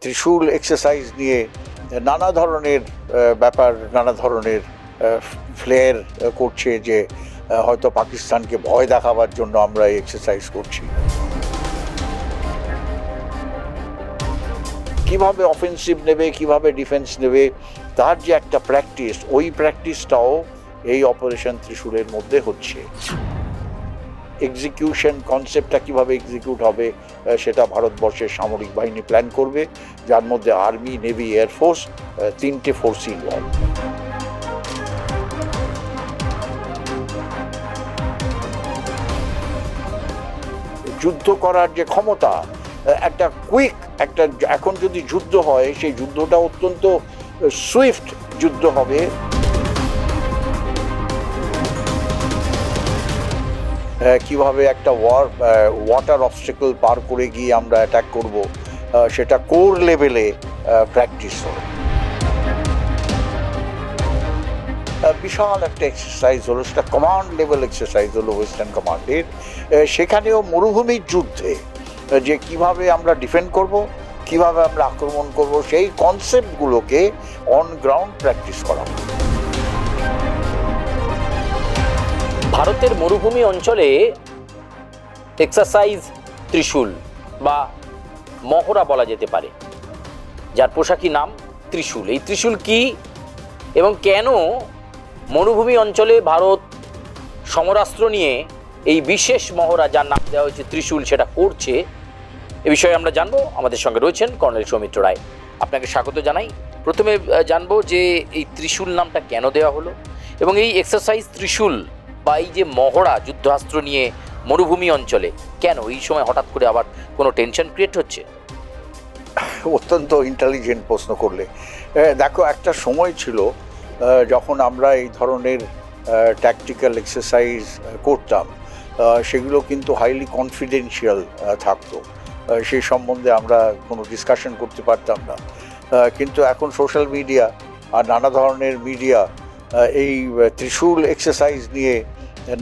ত্রিশূল এক্সারসাইজ নিয়ে নানা ধরনের ব্যাপার, নানা ধরনের ফ্লেয়ার করছে যে হয়তো পাকিস্তানকে ভয় দেখাবার জন্য আমরা এই এক্সারসাইজ করছি। কিভাবে অফেন্সিভ নেবে, কিভাবে ডিফেন্স নেবে, তার যে একটা প্র্যাকটিস, ওই প্র্যাকটিসটাও এই অপারেশন ত্রিশূলের মধ্যে হচ্ছে। এক্সিকিউশন কনসেপ্টটা কিভাবে এক্সিকিউট হবে সেটা ভারতবর্ষের সামরিক বাহিনী প্ল্যান করবে, যার মধ্যে আর্মি, নেভি, এয়ারফোর্স, তিনটে ফোর্স ইনভলভ। যুদ্ধ করার যে ক্ষমতা, একটা কুইক একটা, এখন যদি যুদ্ধ হয় সেই যুদ্ধটা অত্যন্ত সুইফট যুদ্ধ হবে। কিভাবে একটা ওয়াটার অবস্টেকল পার করে গিয়ে আমরা অ্যাটাক করব, সেটা কোর লেভেলে প্র্যাকটিস হলো। বিশাল একটা এক্সারসাইজ হলো, সেটা কমান্ড লেভেল এক্সারসাইজ হলো ওয়েস্টার্ন কমান্ডের। সেখানেও মরুভূমির যুদ্ধে যে কিভাবে আমরা ডিফেন্ড করব, কিভাবে আমরা আক্রমণ করব, সেই কনসেপ্টগুলোকে অন গ্রাউন্ড প্র্যাকটিস করা। ভারতের মরুভূমি অঞ্চলে এক্সারসাইজ ত্রিশূল বা মহড়া বলা যেতে পারে, যার পোশাকি নাম ত্রিশূল। এই ত্রিশূল কি এবং কেন মরুভূমি অঞ্চলে ভারত সমরাস্ত্র নিয়ে এই বিশেষ মহড়া, যার নাম দেওয়া হয়েছে ত্রিশূল, সেটা করছে, এ বিষয়ে আমরা জানবো। আমাদের সঙ্গে রয়েছেন কর্নেল সৌমিত্র রায়। আপনাকে স্বাগত জানাই। প্রথমে জানবো যে এই ত্রিশূল নামটা কেন দেওয়া হলো এবং এই এক্সারসাইজ ত্রিশূল বা এই যে মহড়া যুদ্ধাস্ত্র নিয়ে মরুভূমি অঞ্চলে কেন এই সময় হঠাৎ করে আবার কোনো টেনশন ক্রিয়েট হচ্ছে? অত্যন্ত ইন্টেলিজেন্ট প্রশ্ন করলে। দেখো, একটা সময় ছিল যখন আমরা এই ধরনের ট্যাকটিক্যাল এক্সারসাইজ করতাম, সেগুলো কিন্তু হাইলি কনফিডেন্সিয়াল থাকতো, সেই সম্বন্ধে আমরা কোনো ডিসকাশন করতে পারতাম না। কিন্তু এখন সোশ্যাল মিডিয়া আর নানা ধরনের মিডিয়া এই ত্রিশূল এক্সারসাইজ নিয়ে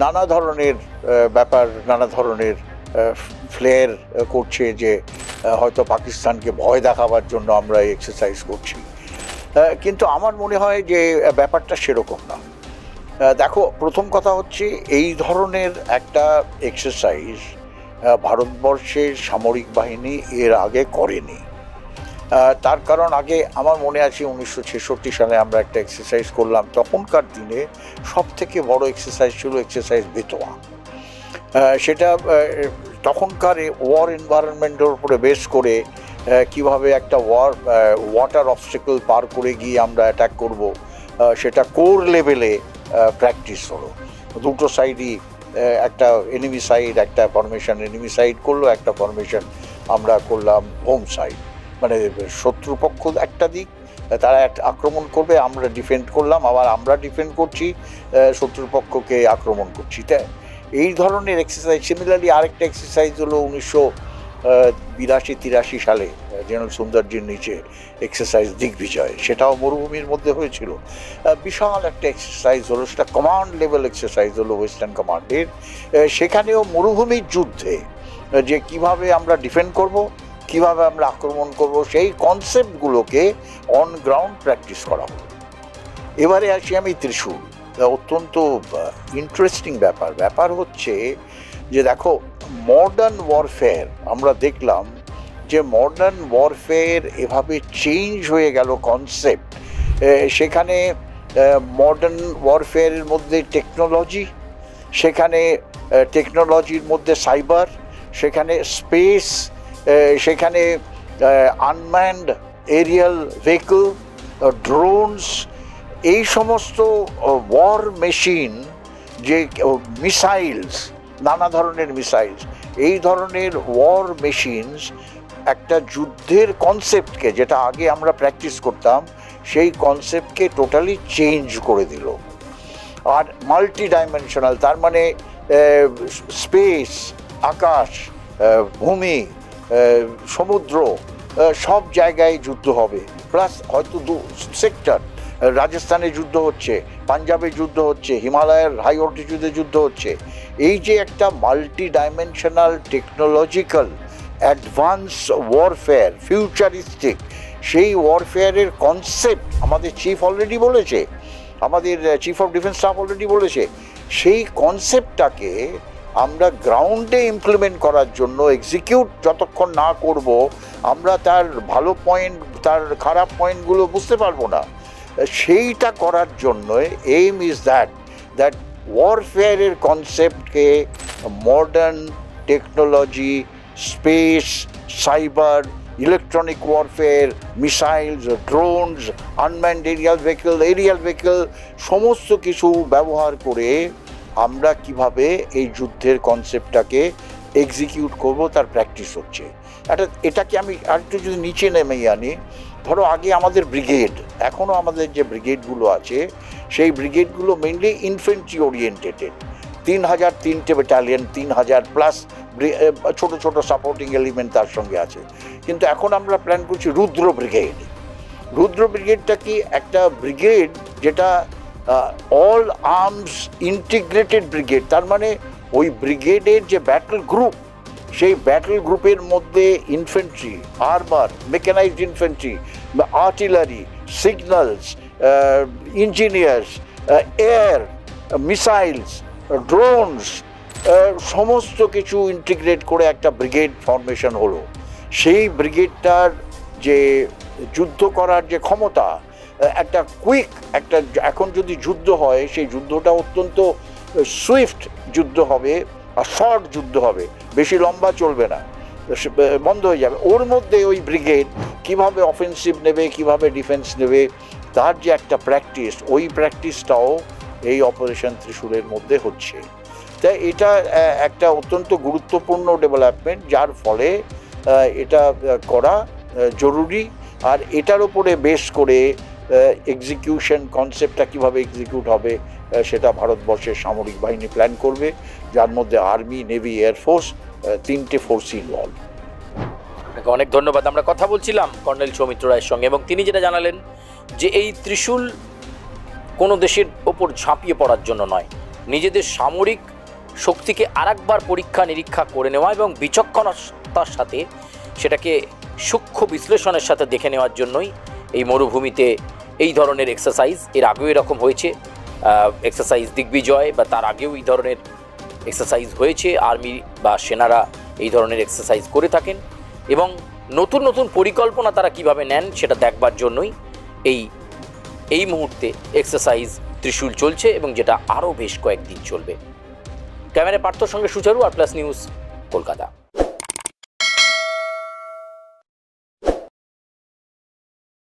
নানা ধরনের ব্যাপার, নানা ধরনের ফ্লেয়ার করছে যে হয়তো পাকিস্তানকে ভয় দেখাবার জন্য আমরা এই এক্সারসাইজ করছি। কিন্তু আমার মনে হয় যে ব্যাপারটা সেরকম না। দেখো, প্রথম কথা হচ্ছে, এই ধরনের একটা এক্সারসাইজ ভারতবর্ষের সামরিক বাহিনী এর আগে করেনি। তার কারণ, আগে আমার মনে আছে 1966 সালে আমরা একটা এক্সারসাইজ করলাম। তখনকার দিনে সব থেকে বড় এক্সারসাইজ ছিল এক্সারসাইজ বেতোয়া। সেটা তখনকার ওয়ার এনভায়রনমেন্টের উপরে বেস করে কিভাবে একটা ওয়াটার অবস্টেকল পার করে গিয়ে আমরা অ্যাটাক করব, সেটা কোর লেভেলে প্র্যাকটিস হলো। দুটো সাইডই, একটা এনিমি সাইড, একটা ফরমেশন এনিমি সাইড করলো, একটা ফরমেশন আমরা করলাম হোম সাইড, মানে শত্রুপক্ষ একটা দিক, তারা আক্রমণ করবে, আমরা ডিফেন্ড করলাম, আবার আমরা ডিফেন্ড করছি, শত্রুপক্ষকে আক্রমণ করছি। তাই এই ধরনের এক্সারসাইজ। সিমিলারলি আরেকটা এক্সারসাইজ হলো 1982-83 সালে জেনারেল সুন্দরজির নিচে এক্সারসাইজ দিগ্বিজয়, সেটাও মরুভূমির মধ্যে হয়েছিল। বিশাল একটা এক্সারসাইজ হলো, সেটা কমান্ড লেভেল এক্সারসাইজ হলো ওয়েস্টার্ন কমান্ডের। সেখানেও মরুভূমির যুদ্ধে যে কিভাবে আমরা ডিফেন্ড করব, কিভাবে আমরা আক্রমণ করব, সেই কনসেপ্টগুলোকে অন গ্রাউন্ড প্র্যাকটিস করা হলো। এবারে আসি আমি ত্রিশূল। অত্যন্ত ইন্টারেস্টিং ব্যাপার হচ্ছে যে দেখো, মডার্ন ওয়ারফেয়ার আমরা দেখলাম যে মডার্ন ওয়ারফেয়ার এভাবে চেঞ্জ হয়ে গেল কনসেপ্ট। সেখানে মডার্ন ওয়ারফেয়ারের মধ্যে টেকনোলজি, সেখানে টেকনোলজির মধ্যে সাইবার, সেখানে স্পেস, সেখানে আনম্যান্ড এরিয়াল ভেহিকল, ড্রোনস, এই সমস্ত ওয়ার মেশিন, যে মিসাইলস, নানা ধরনের মিসাইলস, এই ধরনের ওয়ার মেশিনস একটা যুদ্ধের কনসেপ্টকে, যেটা আগে আমরা প্র্যাকটিস করতাম, সেই কনসেপ্টকে টোটালি চেঞ্জ করে দিল। আর মাল্টি ডাইমেনশনাল, তার মানে স্পেস, আকাশ, ভূমি, সমুদ্র, সব জায়গায় যুদ্ধ হবে। প্লাস হয়তো সেক্টর, রাজস্থানে যুদ্ধ হচ্ছে, পাঞ্জাবে যুদ্ধ হচ্ছে, হিমালয়ের হাই অল্টিটিউডে যুদ্ধ হচ্ছে। এই যে একটা multi dimensional technological advance warfare, futuristic, সেই ওয়ারফেয়ারের কনসেপ্ট আমাদের চিফ অলরেডি বলেছে, আমাদের chief of defence staff already বলেছে। সেই কনসেপ্টটাকে আমরা গ্রাউন্ডে ইমপ্লিমেন্ট করার জন্য, এক্সিকিউট যতক্ষণ না করব, আমরা তার ভালো পয়েন্ট, তার খারাপ পয়েন্টগুলো বুঝতে পারবো না। সেইটা করার জন্য এইম ইজ দ্যাট ওয়ারফেয়ারের কনসেপ্টকে modern technology, space, cyber, electronic warfare, missiles, drones, unmanned aerial vehicle সমস্ত কিছু ব্যবহার করে আমরা কিভাবে এই যুদ্ধের কনসেপ্টটাকে এক্সিকিউট করব তার প্র্যাকটিস হচ্ছে। এটাকে আমি আরেকটু যদি নিচে নেমে আনি, ধরো আগে আমাদের ব্রিগেড, এখনও আমাদের যে ব্রিগেডগুলো আছে সেই ব্রিগেডগুলো মেইনলি ইনফেন্ট্রি ওরিয়েন্টেড, 3003টে ব্যাটালিয়ন, 3000 প্লাস ছোটো ছোটো সাপোর্টিং এলিমেন্ট তার সঙ্গে আছে। কিন্তু এখন আমরা প্ল্যান করছি রুদ্র ব্রিগেড। রুদ্র ব্রিগেডটা কি একটা ব্রিগেড যেটা অল আর্মস ইন্টিগ্রেটেড ব্রিগেড, তার মানে ওই ব্রিগেডের যে ব্যাটল গ্রুপ, সেই ব্যাটল গ্রুপের মধ্যে infantry, armour, mechanised infantry, artillery, signals, engineers, air, missiles, drones, সমস্ত কিছু ইন্টিগ্রেট করে একটা ব্রিগেড ফরমেশন হলো। সেই ব্রিগেডটার যে যুদ্ধ করার যে ক্ষমতা, একটা কুইক, একটা এখন যদি যুদ্ধ হয় সেই যুদ্ধটা অত্যন্ত সুইফট যুদ্ধ হবে আর শর্ট যুদ্ধ হবে, বেশি লম্বা চলবে না, বন্ধ হয়ে যাবে। ওর মধ্যে ওই ব্রিগেড কীভাবে অফেন্সিভ নেবে, কীভাবে ডিফেন্স নেবে, তার যে একটা প্র্যাকটিস, ওই প্র্যাকটিসটাও এই অপারেশন ত্রিশূলের মধ্যে হচ্ছে। তাই এটা একটা অত্যন্ত গুরুত্বপূর্ণ ডেভেলপমেন্ট, যার ফলে এটা করা জরুরি। আর এটার উপরে বেস করে এক্সিকিউশন কনসেপ্টটা কীভাবে এক্সিকিউট হবে সেটা ভারতবর্ষের সামরিক বাহিনী প্ল্যান করবে, যার মধ্যে আর্মি, নেভি, এয়ারফোর্স, 3টে ফোর্স ইনভলভ। আপনাকে অনেক ধন্যবাদ। আমরা কথা বলছিলাম কর্নেল সৌমিত্র রায়ের সঙ্গে, এবং তিনি যেটা জানালেন যে এই ত্রিশূল কোনো দেশের ওপর ঝাঁপিয়ে পড়ার জন্য নয়, নিজেদের সামরিক শক্তিকে আরেকবার পরীক্ষা নিরীক্ষা করে নেওয়া এবং বিচক্ষণতার সাথে সেটাকে সূক্ষ্ম বিশ্লেষণের সাথে দেখে নেওয়ার জন্যই এই মরুভূমিতে এই ধরনের এক্সারসাইজ, এর আগেও এরকম হয়েছে, এক্সারসাইজ দিগ্বিজয় বা তার আগেও এই ধরনের এক্সারসাইজ হয়েছে। আর্মি বা সেনারা এই ধরনের এক্সারসাইজ করে থাকেন এবং নতুন নতুন পরিকল্পনা তারা কিভাবে নেন সেটা দেখবার জন্যই এই মুহূর্তে এক্সারসাইজ ত্রিশূল চলছে, এবং যেটা আরও বেশ কয়েকদিন চলবে। ক্যামেরায় পার্থর সঙ্গে সুচারু, আর প্লাস নিউজ, কলকাতা।